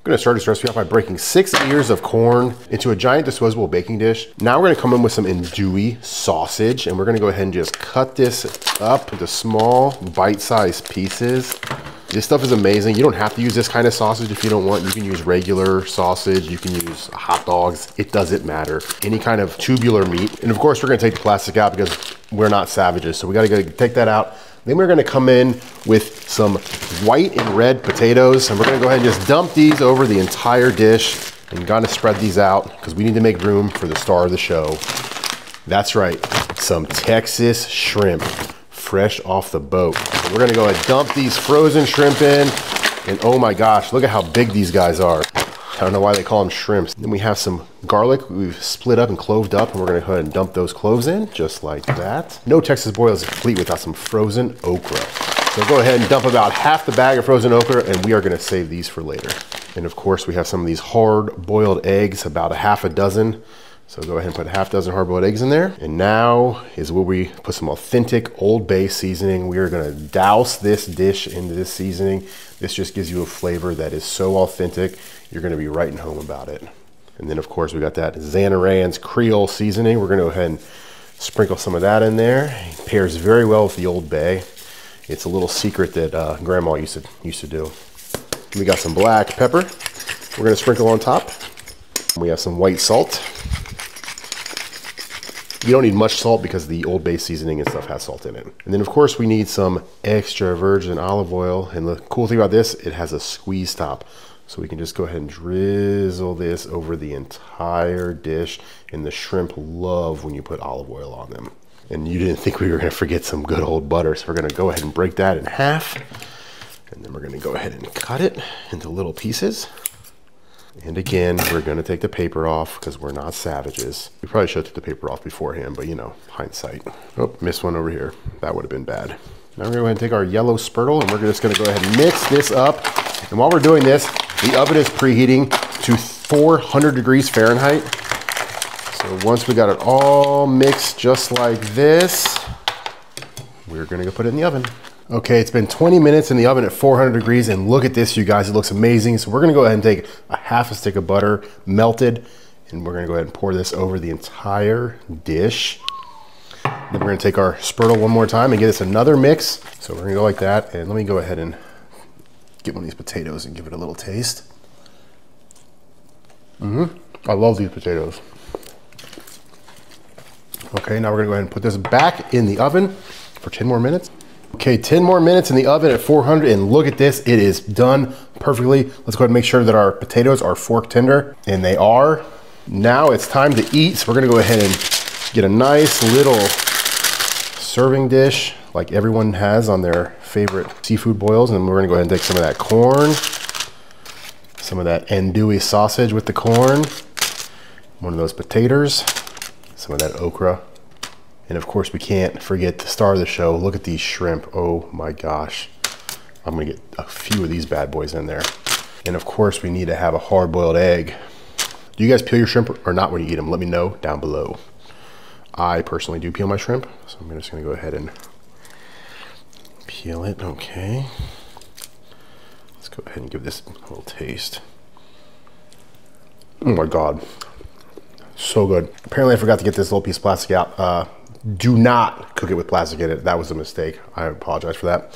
I'm gonna start this recipe off by breaking 6 ears of corn into a giant disposable baking dish. Now we're gonna come in with some andouille sausage, and we're gonna go ahead and just cut this up into small bite-sized pieces. This stuff is amazing. You don't have to use this kind of sausage if you don't want. You can use regular sausage, you can use hot dogs. It doesn't matter. Any kind of tubular meat. And of course, we're gonna take the plastic out because we're not savages, so we gotta go take that out. Then we're gonna come in with some white and red potatoes, and we're gonna go ahead and just dump these over the entire dish, and gonna spread these out because we need to make room for the star of the show. That's right, some Texas shrimp, fresh off the boat. So we're gonna go ahead and dump these frozen shrimp in, and oh my gosh, look at how big these guys are. I don't know why they call them shrimps. Then we have some garlic we've split up and cloved up, and we're gonna go ahead and dump those cloves in, just like that. No Texas boil is complete without some frozen okra. So go ahead and dump about half the bag of frozen okra, and we are gonna save these for later. And of course, we have some of these hard-boiled eggs, about a half a dozen. So go ahead and put a half dozen hard-boiled eggs in there. And now is where we put some authentic Old Bay seasoning. We are gonna douse this dish into this seasoning. This just gives you a flavor that is so authentic, you're gonna be writing home about it. And then of course we got that Zanarans Creole seasoning. We're gonna go ahead and sprinkle some of that in there. It pairs very well with the Old Bay. It's a little secret that Grandma used to do. We got some black pepper. We're gonna sprinkle on top. We have some white salt. You don't need much salt because the Old Bay seasoning and stuff has salt in it. And then of course we need some extra virgin olive oil. And the cool thing about this, it has a squeeze top. So we can just go ahead and drizzle this over the entire dish. And the shrimp love when you put olive oil on them. And you didn't think we were gonna forget some good old butter. So we're gonna go ahead and break that in half. And then we're gonna go ahead and cut it into little pieces. And again, we're gonna take the paper off because we're not savages. We probably should have took the paper off beforehand, but you know, hindsight. Oh, missed one over here. That would have been bad. Now we're gonna go ahead and take our yellow spurtle, and we're just gonna go ahead and mix this up. And while we're doing this, the oven is preheating to 400 degrees Fahrenheit. So once we got it all mixed just like this, we're gonna go put it in the oven. Okay, it's been 20 minutes in the oven at 400 degrees, and look at this, you guys, it looks amazing. So we're gonna go ahead and take a half a stick of butter, melted, and we're gonna go ahead and pour this over the entire dish. Then we're gonna take our spurtle one more time and get us another mix. So we're gonna go like that, and let me go ahead and get one of these potatoes and give it a little taste. I love these potatoes. Okay, now we're gonna go ahead and put this back in the oven for 10 more minutes. Okay, 10 more minutes in the oven at 400, and look at this, it is done perfectly. Let's go ahead and make sure that our potatoes are fork tender, and they are. Now it's time to eat, so we're gonna go ahead and get a nice little serving dish like everyone has on their favorite seafood boils, and we're gonna go ahead and take some of that corn, some of that andouille sausage with the corn, one of those potatoes, some of that okra. And of course, we can't forget the star of the show. Look at these shrimp. Oh my gosh. I'm gonna get a few of these bad boys in there. And of course, we need to have a hard-boiled egg. Do you guys peel your shrimp or not when you eat them? Let me know down below. I personally do peel my shrimp, so I'm just gonna go ahead and peel it. Okay. Let's go ahead and give this a little taste. Oh my God. So good. Apparently I forgot to get this little piece of plastic out. Do not cook it with plastic in it. That was a mistake. I apologize for that.